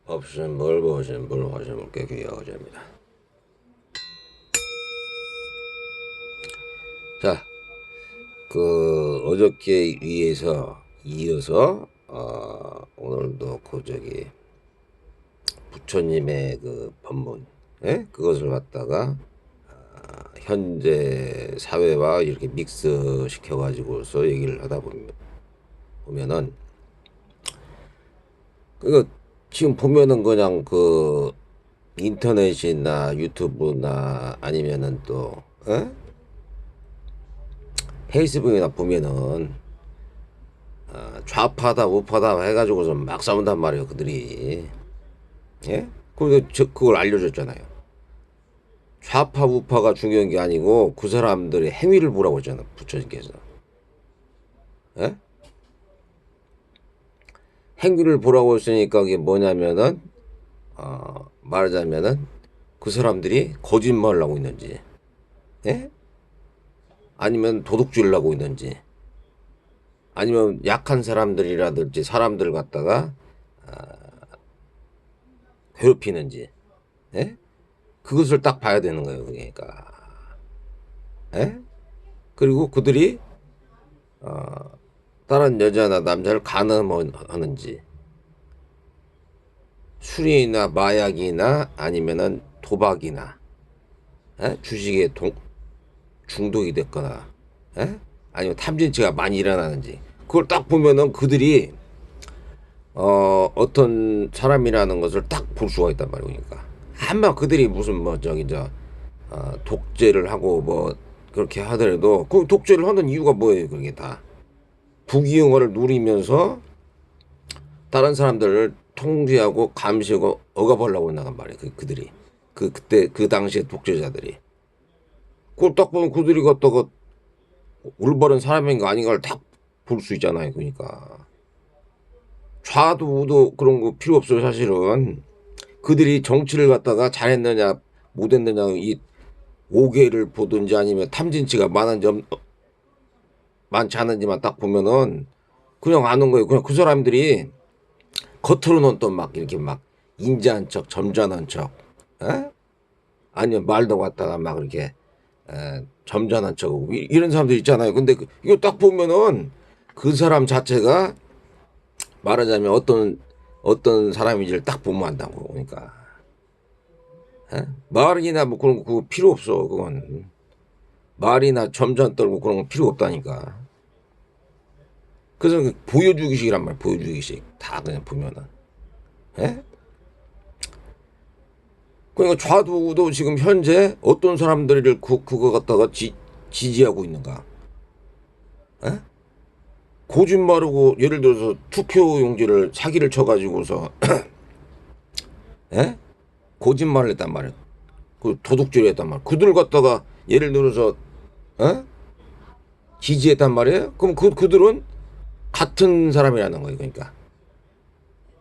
없으면 뭘 보신 물 화심을 깨기 어제입니다. 자, 어저께 이어서 오늘도 부처님의 그 법문, 그것을 갖다가 현재 사회와 이렇게 믹스 시켜가지고서 얘기를 하다 보면은 지금 보면은 그냥 인터넷이나 유튜브나 아니면은 또 페이스북이나 보면은 좌파다 우파다 해가지고서 막 싸운단 말이에요, 그들이. 예? 그걸 알려줬잖아요. 좌파 우파가 중요한 게 아니고 그 사람들의 행위를 보라고 했잖아, 부처님께서. 예? 행위를 보라고 했으니까 그게 뭐냐면은 말하자면은 그 사람들이 거짓말을 하고 있는지, 예? 아니면 도둑질을 하고 있는지, 아니면 약한 사람들이라든지 사람들 갖다가 괴롭히는지, 예? 그것을 딱 봐야 되는 거예요, 그러니까. 예? 그리고 그들이 다른 여자나 남자를 간음하는지, 술이나 마약이나 아니면은 도박이나, 주식에 중독이 됐거나, 아니면 탐진치가 많이 일어나는지, 그걸 딱 보면은 그들이 어떤 사람이라는 것을 딱 볼 수가 있단 말이에요. 그러니까 아마 그들이 무슨 독재를 하고 뭐 그렇게 하더라도 그 독재를 하는 이유가 뭐예요? 그게 다 부귀영화를 누리면서 다른 사람들을 통제하고 감시하고 억압하려고 나간 말이에요. 그들이 그때 그 당시에 독재자들이 그걸 딱 보면 그들이 갖다가 올바른 사람인가 아닌가를 딱 볼 수 있잖아요. 그러니까 좌도 우도 그런 거 필요 없어요. 사실은 그들이 정치를 갖다가 잘했느냐 못했느냐 이 오개를 보든지 아니면 탐진치가 많지 않은지만 딱 보면은 그냥 아는 거예요. 그냥 그 사람들이 겉으로는 또 막 이렇게 막 인자한 척, 점잖은 척, 아니면 말도 갖다가 막 이렇게 점잖은 척하고 이런 사람들 있잖아요. 근데 이거 딱 보면은 그 사람 자체가 말하자면 어떤 사람인지를 딱 보면 안다고. 그러니까 말이나 뭐 그런 거 그거 필요 없어. 그건 말이나 점잖 떨고 그런 거 필요 없다니까. 그래서 보여주기식이란 말이야. 보여주기식 다 그냥 보면은. 예? 그러니까 좌우도 지금 현재 어떤 사람들을 그거 갖다가 지지하고 있는가? 예? 거짓말하고 예를 들어서 투표용지를 사기를 쳐가지고서 예? 거짓말을 했단 말이야. 그 도둑질을 했단 말이야. 그들 갖다가 예를 들어서 지지했단 말이에요. 그럼 그들은 같은 사람이라는 거예요. 그러니까.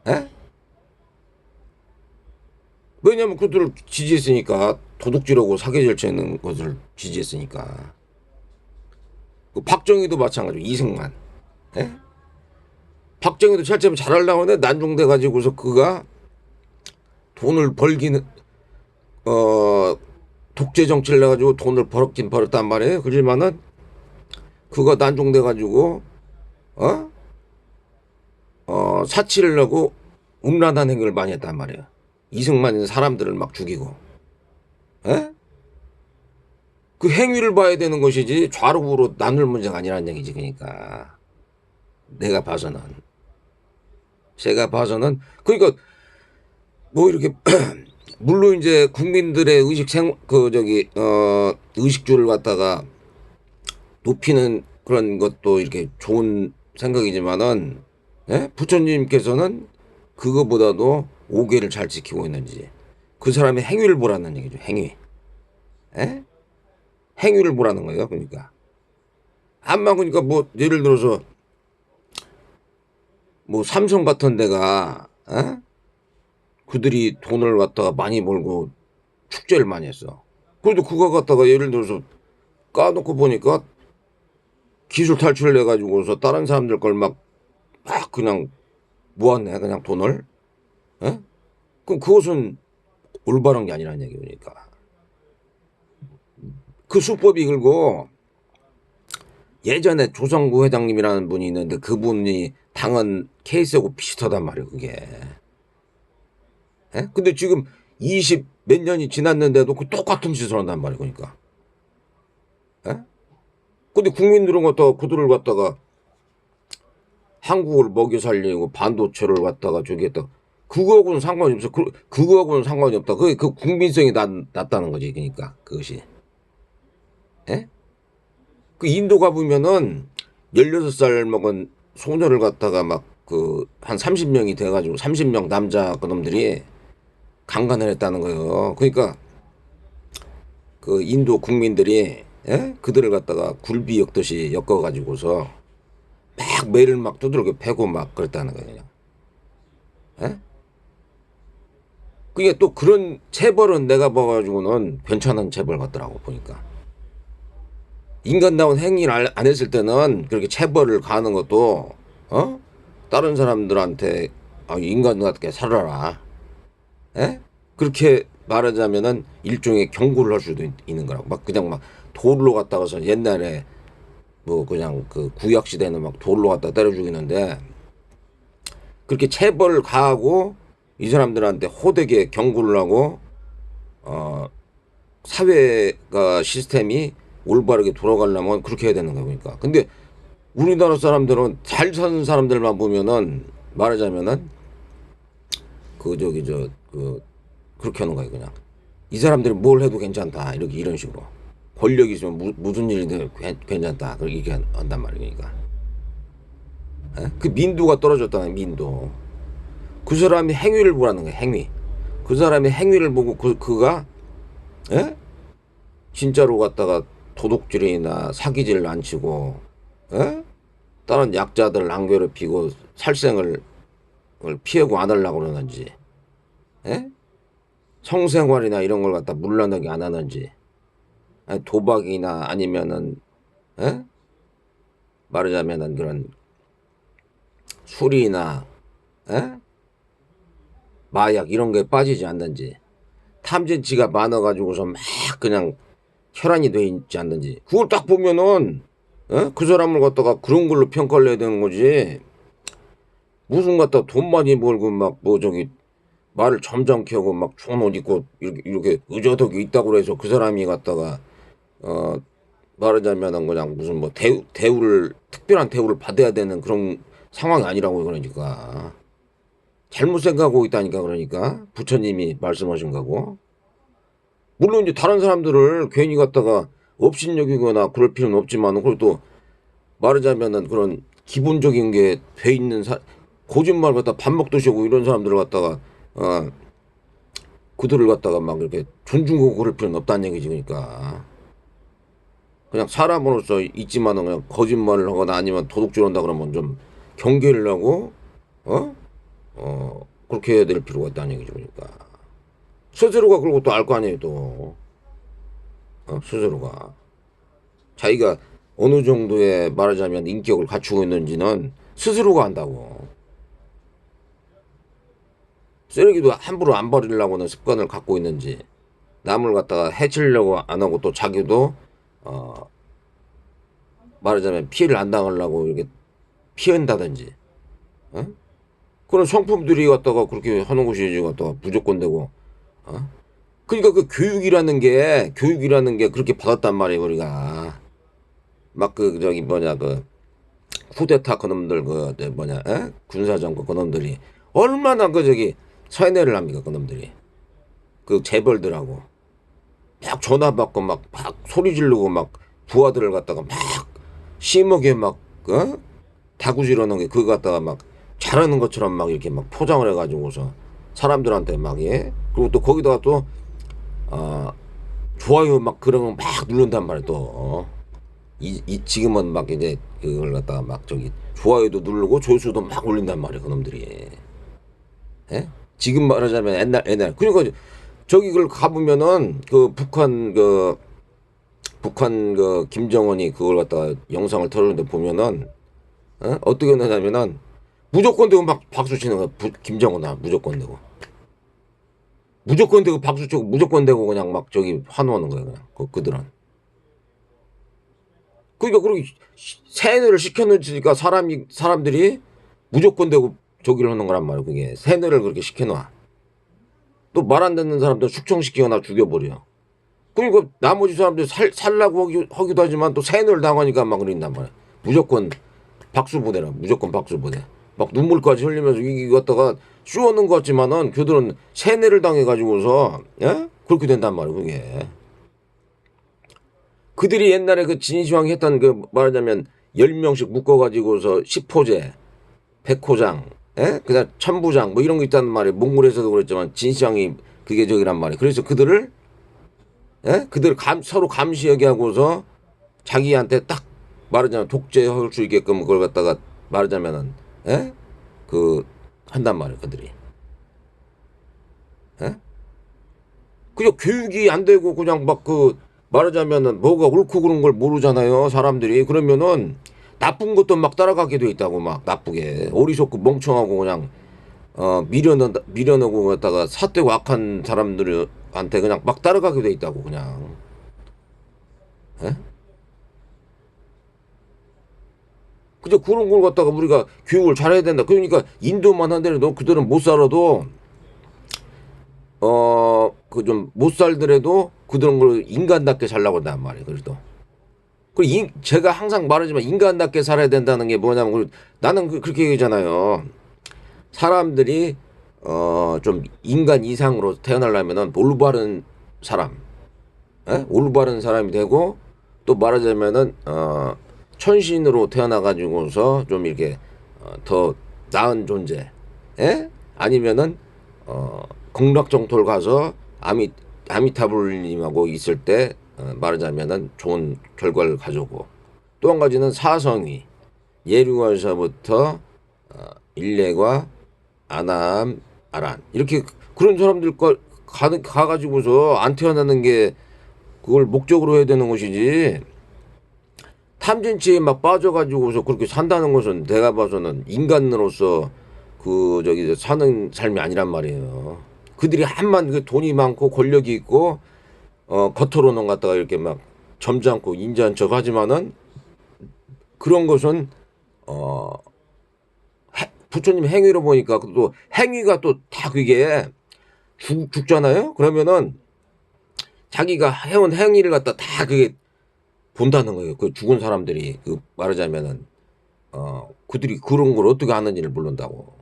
에? 왜냐면 그들을 지지했으니까 도둑질하고 사기질 치는 것을 지지했으니까. 그 박정희도 마찬가지고 이승만. 에? 박정희도 실제로 잘하려고 하는데 난중돼 가지고서 그가 돈을 벌기는 독재 정치를 해가지고 돈을 벌었긴 벌었단 말이에요. 그렇지만은 그거 난중돼 가지고 사치를 하고 음란한 행위를 많이 했단 말이에요. 이승만은 사람들을 막 죽이고. 에? 그 행위를 봐야 되는 것이지 좌로 우로 나눌 문제가 아니라는 얘기지. 그러니까 제가 봐서는 그러니까 뭐 이렇게 물론 이제 국민들의 의식주를 갖다가 높이는 그런 것도 이렇게 좋은 생각이지만은 부처님께서는 그거보다도 오계를 잘 지키고 있는지 그 사람의 행위를 보라는 얘기죠. 에? 행위를 보라는 거예요. 그러니까 암만 그러니까 뭐 예를 들어서 뭐 삼성 같은 데가 그들이 돈을 갖다가 많이 벌고 축제를 많이 했어. 그래도 그거 갖다가 예를 들어서 까놓고 보니까 기술 탈출을 해가지고서 다른 사람들 걸 막 그냥 모았네. 그냥 돈을. 에? 그럼 그것은 올바른 게 아니라는 얘기니까. 그 수법이 그리고 예전에 조성구 회장님이라는 분이 있는데 그분이 당한 케이스하고 비슷하단 말이에요, 그게. 예? 근데 지금 20 몇 년이 지났는데도 그 똑같은 짓을 한단 말이에요, 그러니까. 예? 근데 국민들은 갖다가 그들을 갖다가 한국을 먹여 살리고 반도체를 갖다가 저기 했다. 그거하고는 상관이 없어. 그거하고는 상관이 없다. 그 국민성이 낮다는 거지, 그러니까 그것이. 예? 그 인도 가보면은 16살 먹은 소녀를 갖다가 막 그 한 30명이 돼가지고 30명 남자 그놈들이 강간을 했다는 거예요. 그러니까 그 인도 국민들이 예? 그들을 갖다가 굴비 엮듯이 엮어가지고서 막 매를 막 두드러게 패고 막 그랬다는 거예요. 그냥. 예? 그게 또 그런 체벌은 내가 봐가지고는 괜찮은 체벌 같더라고 보니까. 인간다운 행위를 안 했을 때는 그렇게 체벌을 가하는 것도 어? 다른 사람들한테 인간 같게 살아라. 에? 그렇게 말하자면은 일종의 경고를 할 수도 있는 거라고. 막 그냥 막 돌로 갔다가서 옛날에 뭐 그냥 그 구약 시대는 막 돌로 갖다 때려 죽이는데 그렇게 체벌을 가하고 이 사람들한테 호되게 경고를 하고 사회가 시스템이 올바르게 돌아가려면 그렇게 해야 되는 거니까. 근데 우리나라 사람들은 잘 사는 사람들만 보면은 말하자면은 그 저기 그렇게 하는 거예요. 그냥 이 사람들이 뭘 해도 괜찮다 이렇게 이런 식으로 권력이 있으면 무슨 일이든 괜찮다 그렇게 한단 말이니까. 그 민도가 떨어졌다는 민도. 그 사람이 행위를 보라는 거야. 행위. 그 사람이 행위를 보고 그가 에? 진짜로 갖다가 도둑질이나 사기질을 안 치고 에? 다른 약자들 안 괴롭히고 살생을 피하고 안 하려고 그러는지 에? 성생활이나 이런 걸 갖다 물러나게 안 하는지 아니, 도박이나 아니면은 에? 말하자면은 그런 술이나 에? 마약 이런 게 빠지지 않는지 탐진치가 많아가지고서 막 그냥 혈안이 돼 있지 않는지 그걸 딱 보면은 에? 그 사람을 갖다가 그런 걸로 평가를 해야 되는 거지. 무슨 갖다 돈 많이 벌고 막 뭐 저기 말을 점잖게 하고 막 좋은 옷 입고 이렇게 의젓하게 있다고 해서 그 사람이 갖다가 어 말하자면은 그냥 무슨 뭐 대우를 특별한 대우를 받아야 되는 그런 상황이 아니라고. 그러니까 잘못 생각하고 있다니까. 그러니까 부처님이 말씀하신 거고. 물론 이제 다른 사람들을 괜히 갖다가 업신여기거나 그럴 필요는 없지만 그리고 또 말하자면은 그런 기본적인 게 돼 있는 거짓말 갖다 밥 먹듯이 하고 이런 사람들을 갖다가 그들을 갖다가 막 이렇게 존중하고 그럴 필요는 없다는 얘기지. 그러니까 그냥 사람으로서 있지만은 그냥 거짓말을 하거나 아니면 도둑질한다 그러면 좀 경계를 하고 그렇게 해야 될 필요가 있다는 얘기죠. 그러니까 스스로가 그러고 또 알 거 아니에요. 또 스스로가 자기가 어느 정도의 말하자면 인격을 갖추고 있는지는 스스로가 안다고. 쓰레기도 함부로 안 버리려고 하는 습관을 갖고 있는지 남을 갖다가 해치려고 안 하고 또 자기도 말하자면 피해를 안 당하려고 이렇게 피한다든지 그런 성품들이 갖다가 그렇게 하는 것이 갖다가 무조건 되고 그러니까 그 교육이라는 게 그렇게 받았단 말이에요. 우리가 막 그 저기 뭐냐 그 쿠데타 그놈들 그 뭐냐 군사정권 그놈들이 얼마나 그 저기 서해내를 합니까. 그놈들이 그 재벌들하고 막 전화 받고 막 소리 지르고 막 부하들을 갖다가 막 심하게 막 다구지러는 게 그거 갖다가 막 잘하는 것처럼 막 이렇게 막 포장을 해가지고서 사람들한테 막 그리고 또 거기다가 또 좋아요 막 그런 거 막 누른단 말이야. 또 지금은 막 이제 그걸 갖다가 막 저기 좋아요도 누르고 조회수도 막 올린단 말이야. 그놈들이. 예? 지금 말하자면 옛날 그러니까 저기 그걸 가보면은 그 북한 그 김정은이 그걸 갖다가 영상을 틀었는데 보면은 어떻게 하냐면은 무조건 되고 막 박수 치는 거야. 김정은아 무조건 되고 무조건 되고 박수 치고 무조건 되고 그냥 막 저기 환호하는 거예요. 그냥 그들은. 그러니까 그렇게 세뇌를 시켜놓으니까 사람들이 무조건 되고 저기를 하는 거란 말이에요. 그게 세뇌를 그렇게 시켜놔. 또 말 안 듣는 사람들 숙청시키거나 죽여버려. 그러니까 나머지 사람들 살라고 하기도 하지만 또 세뇌를 당하니까 막 그런단 말이야. 무조건 박수 보내라. 무조건 박수 보내. 막 눈물까지 흘리면서 이거 갖다가 씌워놓은 것 같지만은 그들은 세뇌를 당해가지고서 예? 그렇게 된단 말이야. 그게. 그들이 옛날에 그 진시황이 했던 그 말하자면 10명씩 묶어가지고서 10호제, 100호장, 예? 그다음 1000부장 뭐 이런 거 있다는 말이에요. 몽골에서도 그랬지만 진시황이 그게 저기란 말이에요. 그래서 그들을 예? 그들 서로 감시 여기하고서 자기한테 딱 말하자면 독재할 수 있게끔 그걸 갖다가 말하자면은 예? 그 한단 말이에요. 그들이. 예? 그냥 교육이 안 되고 그냥 막 그 말하자면은 뭐가 옳고 그런 걸 모르잖아요. 사람들이. 그러면은 나쁜 것도 막 따라가게 돼 있다고 막 나쁘게 어리석고 멍청하고 그냥 미련하고 갖다가 삿되고 악한 사람들한테 그냥 막 따라가게 돼 있다고 그냥. 예? 그저 그런 걸 갖다가 우리가 교육을 잘해야 된다. 그러니까 인도만 하더라도 그들은 못 살아도 그 좀 못 살더라도 그런 걸 인간답게 살라고 한단 말이에요. 그래도. 제가 항상 말하지만 인간답게 살아야 된다는 게 뭐냐면 나는 그렇게 얘기하잖아요. 사람들이 좀 인간 이상으로 태어나려면은 올바른 사람, 올바른 사람이 되고 또 말하자면은 천신으로 태어나 가지고서 좀 이렇게 더 나은 존재, 아니면은 극락정토를 가서 아미타불님하고 있을 때 말하자면은 좋은 결과를 가져오고 또 한 가지는 사성위 예류에서부터 일례과 아남 아란 이렇게 그런 사람들 가가지고서 안 태어나는 게 그걸 목적으로 해야 되는 것이지 탐진치에 막 빠져가지고서 그렇게 산다는 것은 내가 봐서는 인간으로서 그 저기 사는 삶이 아니란 말이에요. 그들이 한만 그 돈이 많고 권력이 있고 겉으로는 갖다가 이렇게 막 점잖고 인자한 척 하지만은 그런 것은 어 부처님 행위로 보니까 또 행위가 또 다 그게 죽잖아요. 그러면은 자기가 해온 행위를 갖다 다 그게 본다는 거예요. 그 죽은 사람들이 그 말하자면은 그들이 그런 걸 어떻게 하는지를 모른다고.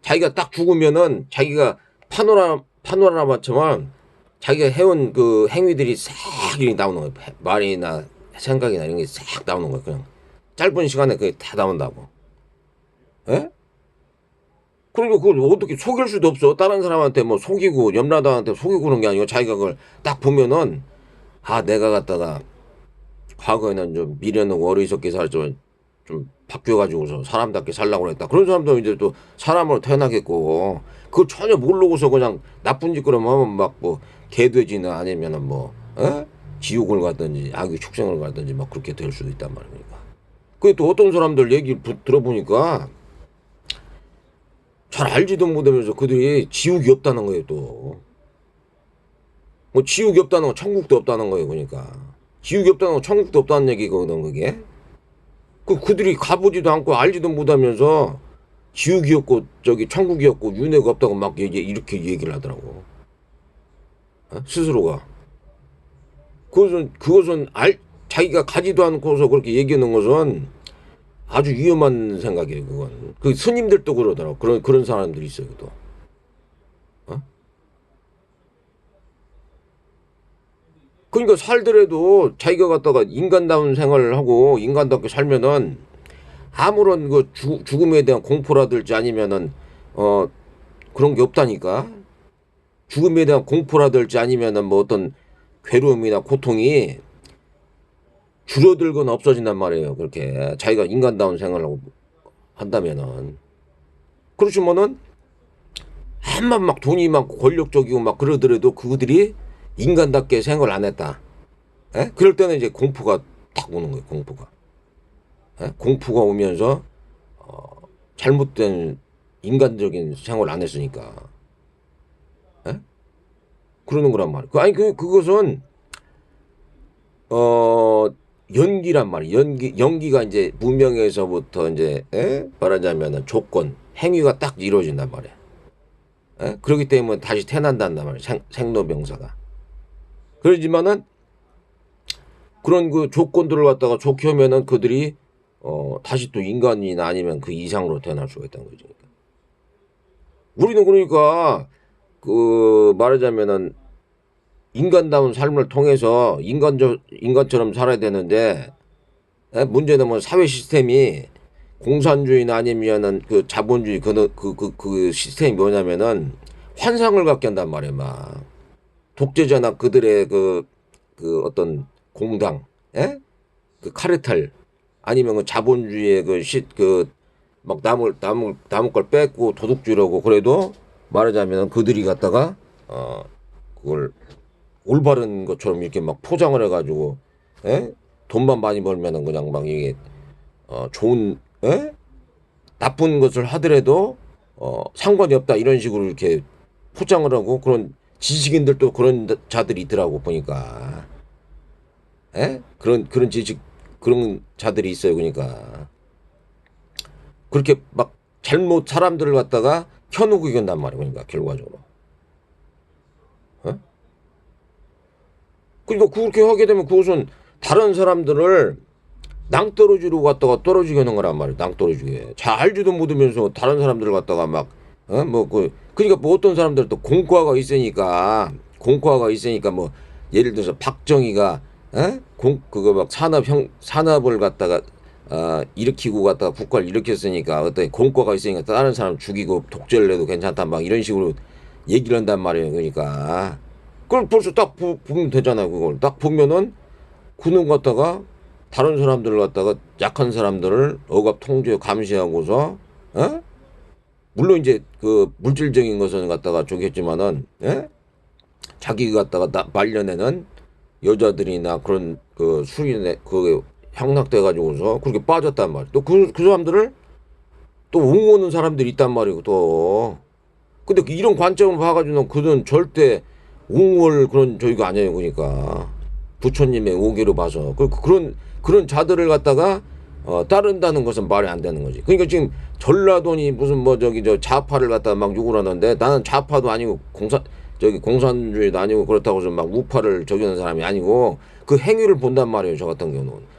자기가 딱 죽으면은 자기가 파노라마처럼 자기가 해온 그 행위들이 싹 이렇게 나오는 거예요. 말이나 생각이나 이런 게 싹 나오는 거예요. 그냥 짧은 시간에 그게 다 나온다고. 예? 그러니까 그걸 어떻게 속일 수도 없어. 다른 사람한테 뭐 속이고 염라다한테 속이고 그런 게 아니고 자기가 그걸 딱 보면은 내가 갖다가 과거에는 좀 미련하고 어리석게 살았지만 좀 바뀌어가지고서 사람답게 살라고 했다. 그런 사람도 이제 또 사람으로 태어나겠고 그걸 전혀 모르고서 그냥 나쁜 짓거리 하면 막 뭐 개돼지나 아니면은 뭐 지옥을 갔든지 악의 축생을 갔든지 막 그렇게 될 수도 있단 말입니까. 그게 또 어떤 사람들 얘기 들어보니까 잘 알지도 못하면서 그들이 지옥이 없다는 거예요 또. 뭐 지옥이 없다는 건 천국도 없다는 거예요. 그러니까 지옥이 없다는 건 천국도 없다는 얘기거든 그게. 그들이 가보지도 않고 알지도 못하면서 지옥이었고 저기 천국이었고 윤회가 없다고 막 이렇게 얘기를 하더라고. 스스로가. 그것은 자기가 가지도 않고서 그렇게 얘기하는 것은 아주 위험한 생각이에요. 그건. 그 스님들도 그러더라고. 그런 사람들이 있어요. 또. 그러니까 살더라도 자기가 갖다가 인간다운 생활을 하고 인간답게 살면은 아무런 그 죽음에 대한 공포라든지 아니면은 그런 게 없다니까. 죽음에 대한 공포라든지 아니면은 뭐 어떤 괴로움이나 고통이 줄어들거나 없어진단 말이에요. 그렇게 자기가 인간다운 생활을 하고 한다면은. 그렇지만은 한만 막 돈이 많고 권력적이고 막 그러더라도 그들이 인간답게 생활을 안 했다. 그럴 때는 이제 공포가 딱 오는 거예요. 공포가. 공포가 오면서 잘못된 인간적인 생활을 안 했으니까. 그러는 거란 말이야. 아니 그것은 어 연기란 말이야. 연기가 이제 문명에서부터 이제 말하자면은 조건 행위가 딱 이루어진단 말이야. 그렇기 때문에 다시 태어난단 말이야. 생로병사가. 그러지만은 그런 그 조건들을 갖다가 좋게 하면은 그들이 다시 또 인간이나 아니면 그 이상으로 태어날 수가 있다는 거지. 우리는 그러니까 그 말하자면은 인간다운 삶을 통해서 인간처럼 살아야 되는데 문제는 뭐 사회 시스템이 공산주의나 아니면은 그 자본주의 그 시스템이 뭐냐면은 환상을 갖게 한단 말이야. 막 독재자나 그들의 그 어떤 공당, 그 카르텔 아니면 그 자본주의의 막 남을 걸 뺏고 도둑질하고 그래도 말하자면 그들이 갖다가 그걸 올바른 것처럼 이렇게 막 포장을 해가지고 돈만 많이 벌면은 그냥 막 이게 좋은 나쁜 것을 하더라도 상관이 없다 이런 식으로 이렇게 포장을 하고 그런 지식인들도 그런 자들이 있더라고 보니까 그런 지식 그런 자들이 있어요. 그러니까 그렇게 막 잘못 사람들을 갖다가 켜놓고 이긴단 말이야. 그러니까 결과적으로. 그러니까 그렇게 하게 되면 그것은 다른 사람들을 낭떠러지로 갖다가 떨어지게 하는 거란 말이야. 낭떠러지게. 잘 알지도 못하면서 다른 사람들을 갖다가 막, 그러니까 뭐 어떤 사람들은 또 공과가 있으니까 뭐, 예를 들어서 박정희가, 그거 막 산업을 갖다가, 일으키고 갖다가 국가를 일으켰으니까 어떤 공과가 있으니까 다른 사람 죽이고 독재를 해도 괜찮다 막 이런 식으로 얘기를 한단 말이에요. 그러니까. 그걸 벌써 딱 보면 되잖아요. 그걸 딱 보면은 그놈 갖다가 다른 사람들을 갖다가 약한 사람들을 억압 통제 감시하고서 물론 이제 그 물질적인 것은 갖다가 좋겠지만은 자기가 갖다가 말려내는 여자들이나 그런 그 술이 그 향락돼 가지고서 그렇게 빠졌단 말이야. 또 그 사람들을 또 옹호하는 사람들이 있단 말이고 또 근데 이런 관점을 봐가지고는 그는 절대 옹호할 그런 저희가 아니에요. 그러니까 부처님의 오기로 봐서 그런 자들을 갖다가 따른다는 것은 말이 안 되는 거지. 그러니까 지금 전라도니 무슨 뭐 저기 저 좌파를 갖다가 막 욕을 하는데 나는 좌파도 아니고 공산주의도 아니고 그렇다고 해서 막 우파를 저기 하는 사람이 아니고 그 행위를 본단 말이에요. 저 같은 경우는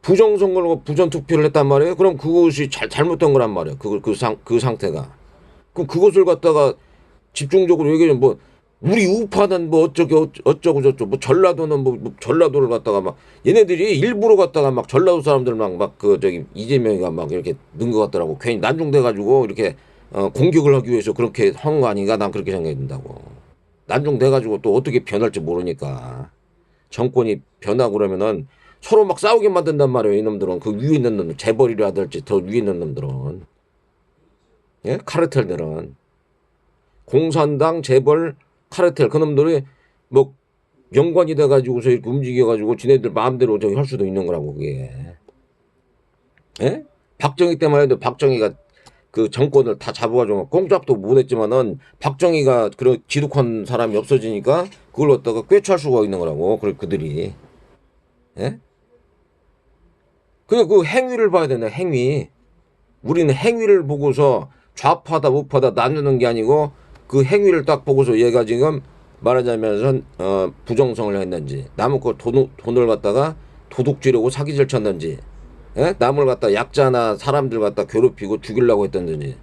부정선거로 부정투표를 했단 말이에요. 그럼 그것이 잘못된 거란 말이에요. 그 상태가. 그럼 그것을 갖다가 집중적으로 얘기하면 뭐 우리 우파는 뭐 어쩌고 저쩌고 뭐 전라도는 뭐 전라도를 갖다가 막 얘네들이 일부러 갖다가 막 전라도 사람들 막 그 저기 이재명이가 막 이렇게 넣은 것 같더라고. 괜히 난중돼 가지고 이렇게 공격을 하기 위해서 그렇게 한 거 아닌가 난 그렇게 생각이 든다고. 난중돼 가지고 또 어떻게 변할지 모르니까 정권이 변하고 그러면은 서로 막 싸우게 만든단 말이에요. 이놈들은 그 위에 있는 놈들 재벌이라든지 더 위에 있는 놈들은 카르텔들은 공산당 재벌 카르텔 그놈들이 뭐 연관이 돼가지고서 이렇게 움직여가지고 지네들 마음대로 저기 할 수도 있는 거라고 그게. 박정희 때만 해도 박정희가 그 정권을 다 잡아가지고 꼼짝도 못했지만은 박정희가 그런 지독한 사람이 없어지니까 그걸 갖다가 꿰찰 수가 있는 거라고 그들이. 그냥 그 행위를 봐야 되네. 행위. 우리는 행위를 보고서 좌파다 우파다 나누는 게 아니고 그 행위를 딱 보고서 얘가 지금 말하자면 부정성을 했는지 남의 거 돈을 갖다가 도둑질하고 사기질 쳤는지 남을 갖다 약자나 사람들 갖다 괴롭히고 죽이려고 했던지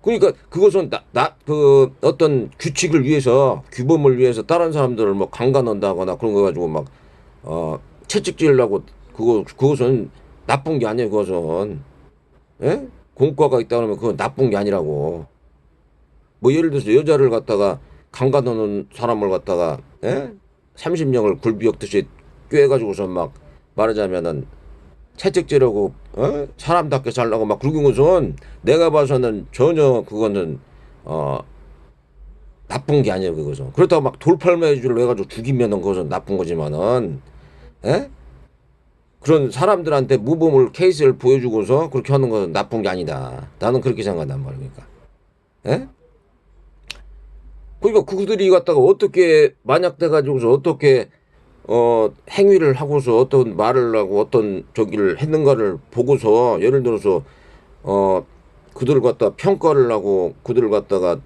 그러니까 그것은 그 어떤 규칙을 위해서 규범을 위해서 다른 사람들을 뭐 강간한다거나 그런 거 가지고 막 채찍질하고 그것은 나쁜 게 아니에요. 그것은 공과가 있다 그러면 그건 나쁜 게 아니라고. 뭐 예를 들어서 여자를 갖다가 강간하는 사람을 갖다가 30명을 굴비역듯이 꿰가지고서 막 말하자면은 채찍질하고 사람답게 살라고 막 그러는 것은 내가 봐서는 전혀 그거는 나쁜 게 아니에요. 그것은 그렇다고 막 돌팔매질을 해가지고 죽이면은 그것은 나쁜 거지만은 그런 사람들한테 모범을 케이스를 보여주고서 그렇게 하는 것은 나쁜 게 아니다. 나는 그렇게 생각한단 말이니까. 그러니까 그들이 갖다가 어떻게 만약 돼 가지고서 어떻게 행위를 하고서 어떤 말을 하고 어떤 저기를 했는가를 보고서 예를 들어서 어 그들을 갖다 평가를 하고 그들을 갖다가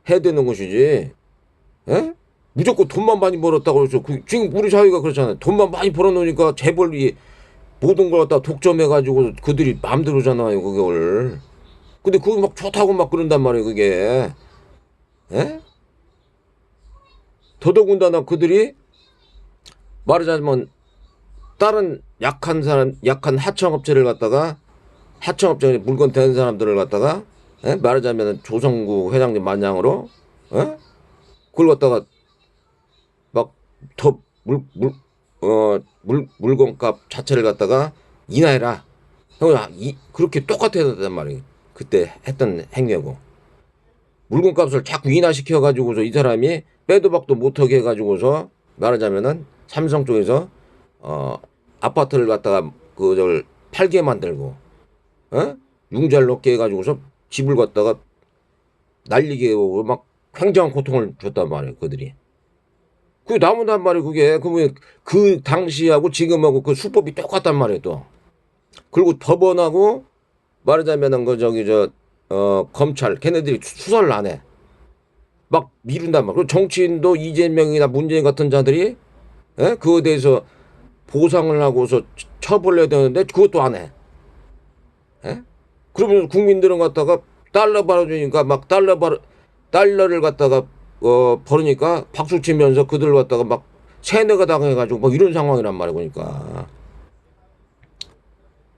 해야 되는 것이지. 예? 무조건 돈만 많이 벌었다고 해서 지금 우리 사회가 그렇잖아요. 돈만 많이 벌어놓으니까 재벌이 모든 걸 갖다 독점해가지고 그들이 마음대로잖아요, 그걸. 근데 그거 막 좋다고 막 그런단 말이에요, 그게. 예? 더더군다나 그들이 말하자면 다른 약한 사람, 약한 하청업체를 갖다가 하청업체 물건 대는 사람들을 갖다가 예? 말하자면 조성구 회장님 마냥으로 예? 그걸 갖다가 막 더 물건값 자체를 갖다가 인하해라. 그렇게 똑같아야 된단 말이에요. 그때 했던 행위하고. 물건값을 자꾸 인하시켜가지고서 이 사람이 빼도 박도 못하게 해가지고서 말하자면은 삼성 쪽에서 아파트를 갖다가 그걸 팔게 만들고 융자를 넣게 해가지고서 집을 갖다가 날리게 하고 막 굉장한 고통을 줬단 말이에요. 그들이. 그게 나온단 말이에요. 그게 그 당시하고 지금하고 그 수법이 똑같단 말이에요. 또 그리고 법원하고 말하자면은 그 저기 검찰 걔네들이 수사를 안 해. 막 미룬단 말이에요. 그리고 정치인도 이재명이나 문재인 같은 자들이 그거에 대해서 보상을 하고서 처벌해야 되는데 그것도 안 해. 그러면 국민들은 갖다가 달러 벌어주니까 막 달러를 갖다가 벌으니까 박수 치면서 그들 갖다가 막 세뇌가 당해가지고 막 이런 상황이란 말이야. 그러니까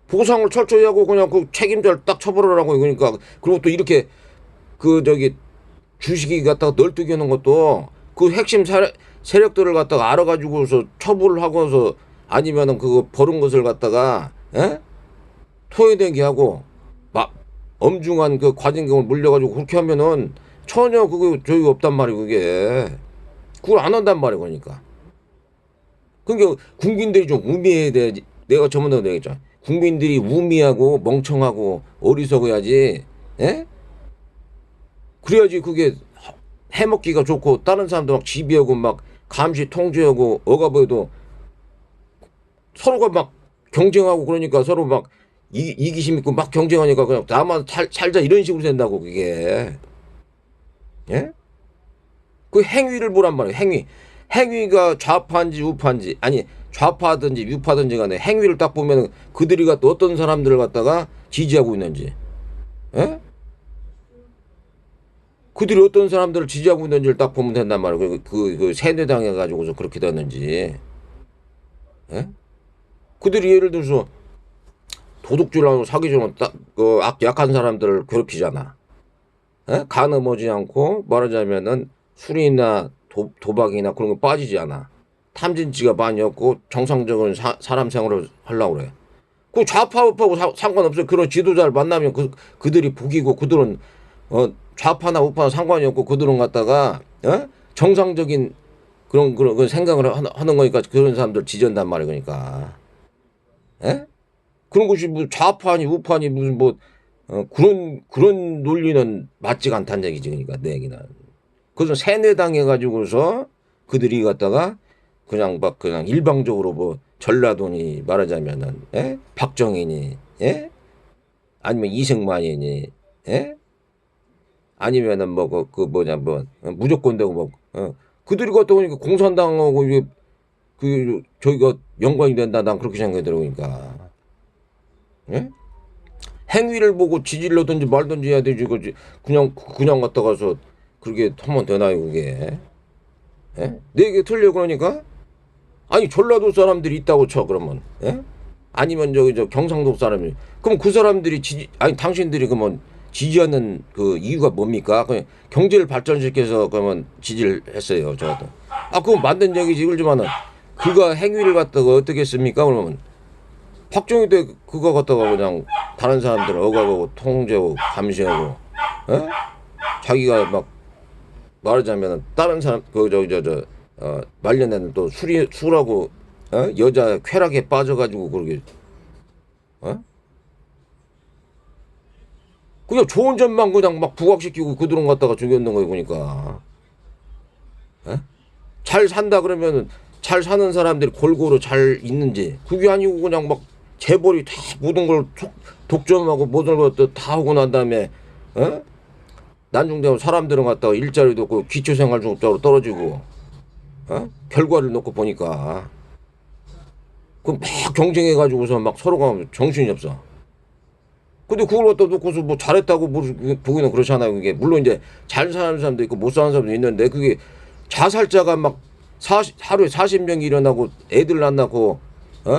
보상을 철저히 하고 그냥 그 책임자를 딱 처벌을 하고 그러니까 그리고 또 이렇게 그 저기 주식이 갖다가 널뛰게 하는 것도 그 핵심 세력들을 갖다가 알아가지고서 처벌을 하고서 아니면은 그거 벌은 것을 갖다가 토해내게 하고 막 엄중한 그 과징금을 물려가지고 그렇게 하면은 전혀 그거 저기 없단 말이에요. 그걸 안 한단 말이에요. 그러니까 국민들이 좀 우미해야 돼. 내가 저번에도 얘기했잖아. 국민들이 우미하고 멍청하고 어리석어야지. 그래야지 그게 해먹기가 좋고 다른 사람도 막 지배하고 막 감시 통제하고 억압해도 서로가 막 경쟁하고 그러니까 서로 막 이기심 있고 막 경쟁하니까 그냥 나만 살자 이런 식으로 된다고 그게. 예? 그 행위를 보란 말이에요. 행위가 좌파인지 우파인지 아니 좌파든지 우파든지 간에 행위를 딱 보면 그들이 갖다 어떤 사람들을 갖다가 지지하고 있는지 그들이 어떤 사람들을 지지하고 있는지를 딱 보면 된단 말이에요. 그 세뇌당해 가지고서 그렇게 됐는지. 그들이 예를 들어서 도둑질하고 사기질하고 약한 사람들을 괴롭히잖아. 가늠하지 않고 말하자면은 술이나 도박이나 그런 거 빠지지 않아. 탐진치가 많이 없고 정상적인 사람 생활을 하려고 그래. 그 좌파 우파하고 상관없어요. 그런 지도자를 만나면 그들이 복이고 그들은 좌파나 우파나 상관이 없고 그들은 갖다가 정상적인 그런 생각을 하는 거니까 그런 사람들 지지한단 말이에요. 그러니까 그런 것이 뭐 좌파니 우파니 무슨 뭐 그런 논리는 맞지가 않다는 얘기지. 그러니까 내 얘기는. 그래서 세뇌당해 가지고서 그들이 갖다가 그냥 일방적으로 뭐 전라도니 말하자면은 박정희니 아니면 이승만이니 아니면은 뭐 무조건 되고 뭐 그들이 갖다 보니까 공산당하고 이게 저기가 연관이 된다. 난 그렇게 생각이 들어. 그러니까 행위를 보고 지지를 하든지 말든지 해야 되지. 그냥 갖다가서 그렇게 하면 되나요 그게? 내 얘기 틀려 그러니까? 아니 전라도 사람들이 있다고 쳐 그러면 아니면 저 경상도 사람이 그럼 그 사람들이 아니 당신들이 그러면 지지하는 그 이유가 뭡니까? 그냥 경제를 발전시켜서 그러면 지지를 했어요 저도. 그건 맞는 얘기지. 그렇지만은 그가 행위를 갖다가 어떻게 했습니까? 그러면 박정희 때 그거 갖다가 그냥 다른 사람들을 억압하고 통제하고 감시하고 자기가 막 말하자면 다른 사람 말년에는 또 술하고 여자 쾌락에 빠져가지고 그러게 그냥 좋은 점만 그냥 막 부각시키고 그들은 갖다가 죽였는 거예요, 보니까. 예? 잘 산다 그러면은 잘 사는 사람들이 골고루 잘 있는지 그게 아니고 그냥 막 재벌이 다 모든 걸 독점하고 모든 걸 다 하고 난 다음에 어? 난중되고 사람들은 갖다가 일자리도 없고 기초생활수급자로 떨어지고 결과를 놓고 보니까 그 막 경쟁해가지고서 막 서로가 정신이 없어. 근데 그걸 갖다 놓고서 뭐 잘했다고 보기는 그렇잖아요. 그게 물론 이제 잘 사는 사람도 있고 못 사는 사람도 있는데 그게 자살자가 막 하루에 40명이 일어나고 애들 안 낳고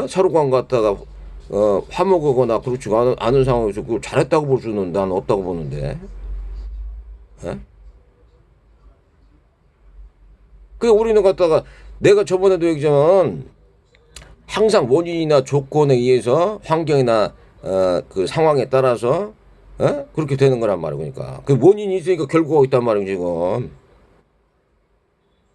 사료관 갔다가 화목하거나 그렇지 않은 상황에서 그걸 잘했다고 볼 수는 난 없다고 보는데. 예? 그 우리는 갖다가 내가 저번에도 얘기했지만 항상 원인이나 조건에 의해서 환경이나 그 상황에 따라서 그렇게 되는 거란 말이야. 그러니까 그 원인이 있으니까 결과가 있단 말이야 지금.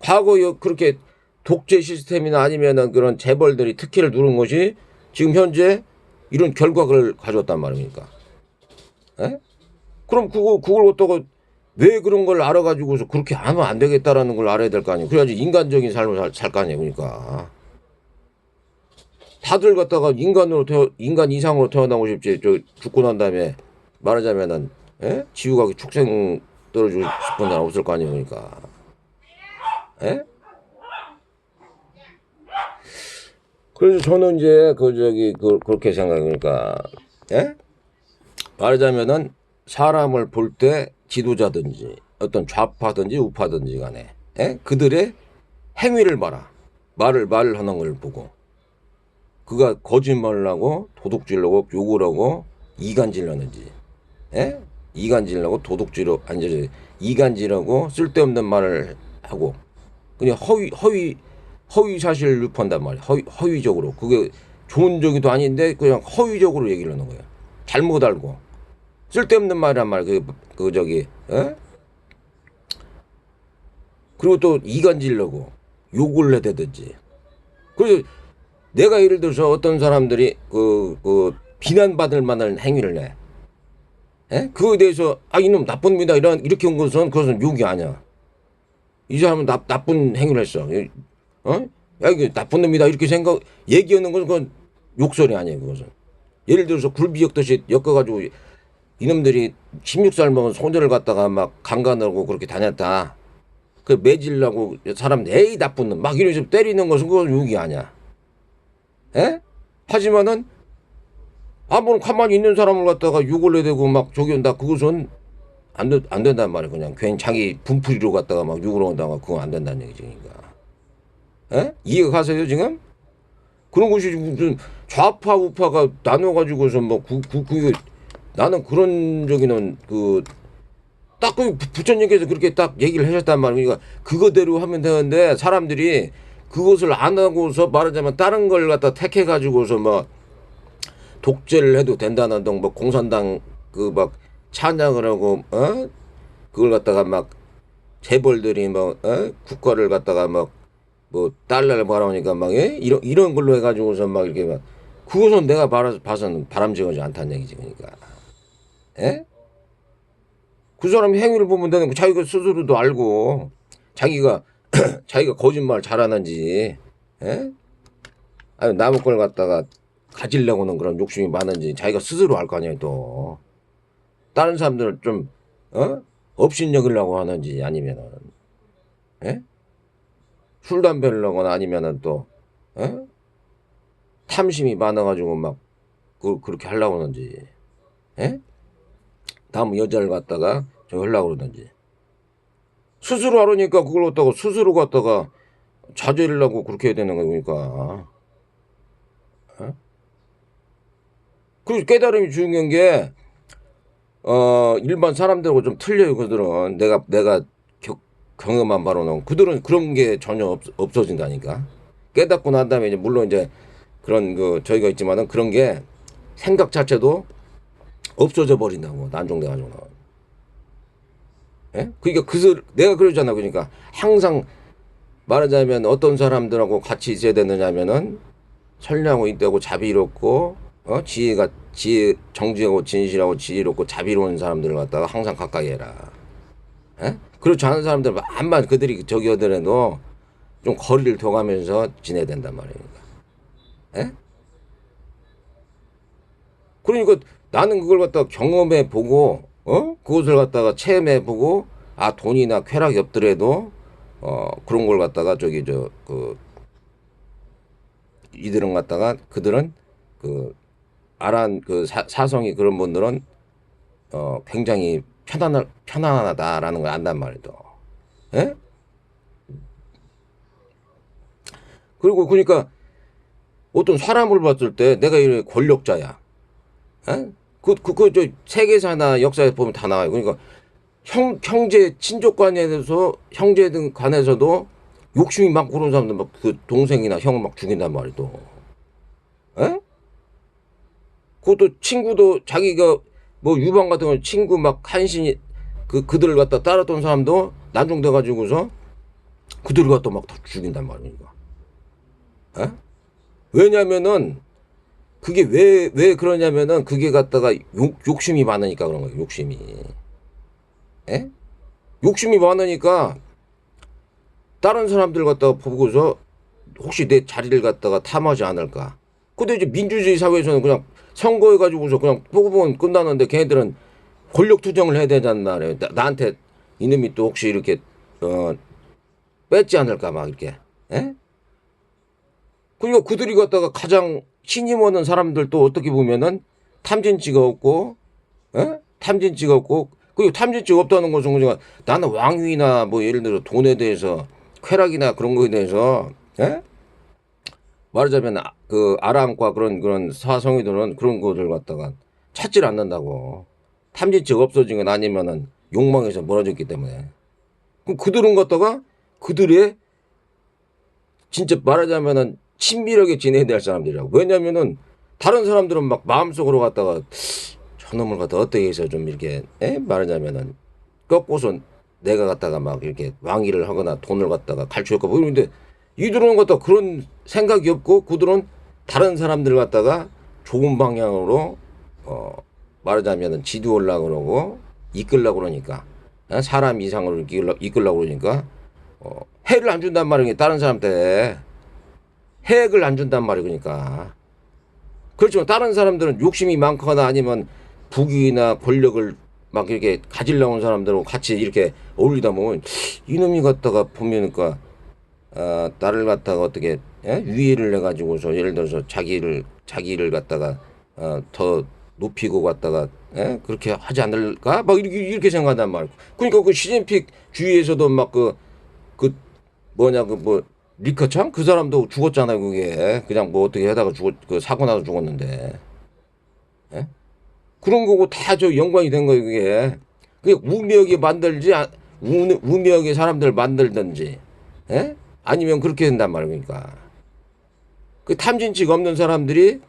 과거 그렇게 독재 시스템이나 아니면은 그런 재벌들이 특혜를 누른 것이 지금 현재 이런 결과를 가져왔단 말입니까? 에? 그럼 그걸 어떠고 왜 그런 걸 알아가지고서 그렇게 하면 안 되겠다라는 걸 알아야 될 거 아니에요. 그래야지 인간적인 삶을 살 거 아니에요. 그러니까 다들 갖다가 인간 이상으로 태어나고 싶지. 저 죽고 난 다음에 말하자면은 지구가 축생 떨어지고 싶은 날 없을 거 아니에요. 그러니까. 에? 그래서 저는 이제 그렇게 생각하니까 말하자면은 사람을 볼 때 지도자든지 어떤 좌파든지 우파든지 간에 그들의 행위를 봐라. 말을 하는 걸 보고 그가 거짓말을 하고 도둑질하고 욕을 하고 이간질하는지 이간질하고 도둑질하고 아니 이간질하고 쓸데없는 말을 하고 그냥 허위 사실을 유포한단 말이야. 허위적으로. 그게 좋은 적이도 아닌데 그냥 허위적으로 얘기를 하는 거야. 잘못 알고. 쓸데없는 말이란 말이야. 그리고 또 이간질려고 욕을 해대든지. 그래서 내가 예를 들어서 어떤 사람들이 비난받을 만한 행위를 해. 그거에 대해서 이놈 나쁜 놈이다 이렇게 한 것은 그것은 욕이 아니야. 이 사람은 나쁜 행위를 했어. 야, 이게 나쁜 놈이다. 이렇게 얘기하는 것은 그건 욕설이 아니에요. 그것은. 예를 들어서 굴비 엮듯이 엮어가지고 이놈들이 16살 먹은 소녀를 갖다가 막 강간하고 그렇게 다녔다. 그 매질라고 사람, 에이, 나쁜 놈. 막 이러면서 때리는 것은 그건 욕이 아니야. 하지만은, 뭐 가만히 있는 사람을 갖다가 욕을 해대고 막 저기 온다. 그것은 안 된단 말이야. 그냥 괜히 자기 분풀이로 갖다가 막 욕을 한다가 그건 안 된다는 얘기지. 그러니까. 이해가 가세요, 지금? 그런 것이 무슨 좌파, 우파가 나눠가지고서 뭐, 나는 그런 적에는 딱 부처님께서 그렇게 딱 얘기를 하셨단 말이야. 그러니까 그거대로 하면 되는데 사람들이 그것을 안 하고서 말하자면 다른 걸 갖다 택해가지고서 뭐 독재를 해도 된다는 등 뭐 공산당 막 찬양을 하고, 그걸 갖다가 막 재벌들이 뭐, 국가를 갖다가 막 뭐 달러를 바라보니까 막 이런 걸로 해가지고서 막 이렇게 막 그것은 내가 봐서는 바람직하지 않다는 얘기지. 그러니까 그 사람 행위를 보면 되는 거 자기가 스스로도 알고 자기가 거짓말 잘하는지 아니 남의 걸 갖다가 가지려고는 그런 욕심이 많은지 자기가 스스로 알 거 아니에요. 또 다른 사람들을 좀 업신여기려고 하는지 아니면은 술 담배를 하거나 아니면은 또 탐심이 많아가지고 막 그렇게 하려고 하는지 다음 여자를 갖다가 저 하려고 그러든지 스스로 하려니까 그걸 갖다가 스스로 갖다가 자제를 하고 그렇게 해야 되는 거니까. 그리고 깨달음이 중요한 게 일반 사람들하고 좀 틀려요. 그들은 내가 경험한 바로는 그들은 그런 게 전혀 없어진다니까. 깨닫고 난 다음에 이제 물론 이제 그런 저희가 있지만은 그런 게 생각 자체도 없어져 버린다고 난종돼가지고는. 그러니까 내가 그러잖아. 그러니까 항상 말하자면 어떤 사람들하고 같이 있어야 되느냐면은 선량하고 인대하고 자비롭고 지혜 정직하고 진실하고 지혜롭고 자비로운 사람들을 갖다가 항상 가까이 해라. 예? 그렇지 않은 사람들 만만 그들이 저기 하더라도 좀 거리를 둬가면서 지내야 된단 말입니다. 예? 그러니까 나는 그걸 갖다가 경험해 보고 그것을 갖다가 체험해 보고 아 돈이나 쾌락이 없더라도 그런 걸 갖다가 저기 저 그 이들은 갖다가 그들은 그 아란 그 사성이 그런 분들은 굉장히 편안하다라는 걸 안단 말이죠. 예? 그리고 그러니까 어떤 사람을 봤을 때 내가 이 권력자야. 예? 저 세계사나 역사에 보면 다 나와요. 그러니까 형제 친족 간에 대해서 형제 등 간에서도 욕심이 많고 그런 사람들 막 그 동생이나 형을 막 죽인단 말이죠. 예? 그것도 친구도 자기가 뭐 유방 같은 거 친구 막 한신이 그들을 갖다 따랐던 사람도 난중돼 가지고서 그들을 갖다 막 다 죽인단 말이니까. 예? 왜냐면은 그게 왜 그러냐면은 그게 갖다가 욕심이 많으니까 그런 거예요. 욕심이. 예? 욕심이 많으니까 다른 사람들 갖다가 보고서 혹시 내 자리를 갖다가 탐하지 않을까. 근데 이제 민주주의 사회에서는 그냥 선거해가지고서 그냥 뽑으면 끝나는데 걔네들은 권력 투쟁을 해야 되잖아 말이에요. 나한테 이놈이 또 혹시 이렇게 뺏지 않을까 막 이렇게. 예? 그러니까 그들이 갖다가 가장 신임 얻는 사람들도 어떻게 보면은 탐진치가 없고, 예? 탐진치가 없고, 그리고 탐진치가 없다는 것은 그냥 나는 왕위나 뭐 예를 들어 돈에 대해서 쾌락이나 그런 거에 대해서, 예? 말하자면 그 아람과 그런 사성이들은 그런 것을 갖다가 찾질 않는다고. 탐진치가 없어진 건 아니면은 욕망에서 멀어졌기 때문에. 그럼 그들은 갖다가 그들의 진짜 말하자면은 친밀하게 지내야 될 사람들이라고. 왜냐면은 다른 사람들은 막 마음속으로 갖다가 저놈을 갖다 어떻게 해서 좀 이렇게 말하자면은 꺾고서 내가 갖다가 막 이렇게 왕위를 하거나 돈을 갖다가 갈취할까 뭐 이런데 이들은 갖다 그런 생각이 없고 그들은 다른 사람들 갖다가 좋은 방향으로 말하자면은 지도하려고 그러고 이끌려고 그러니까 사람 이상으로 이끌려고 그러니까 해를 안 준단 말이에요. 다른 사람한테 혜택을 안 준단 말이에요. 그러니까 그렇지만 다른 사람들은 욕심이 많거나 아니면 부귀나 권력을 막 이렇게 가지려고 하는 사람들하고 같이 이렇게 어울리다 보면 이놈이 갖다가 보면니까 나를 갖다가 어떻게 위해를 해 가지고서 예를 들어서 자기를 갖다가 더 높이고 갖다가 그렇게 하지 않을까 막 이렇게 생각한단 말이에요. 그러니까 그 시진핑 주위에서도 막 그 뭐냐 그 뭐 리커창 그 사람도 죽었잖아요. 그게 그냥 뭐 어떻게 하다가 그 사고 나서 죽었는데 예? 그런 거고 다 저 연관이 된 거예요. 그게 우미하게 만들지 우미하게 사람들 만들든지 예? 아니면 그렇게 된단 말이니까 그 탐진치가 없는 사람들이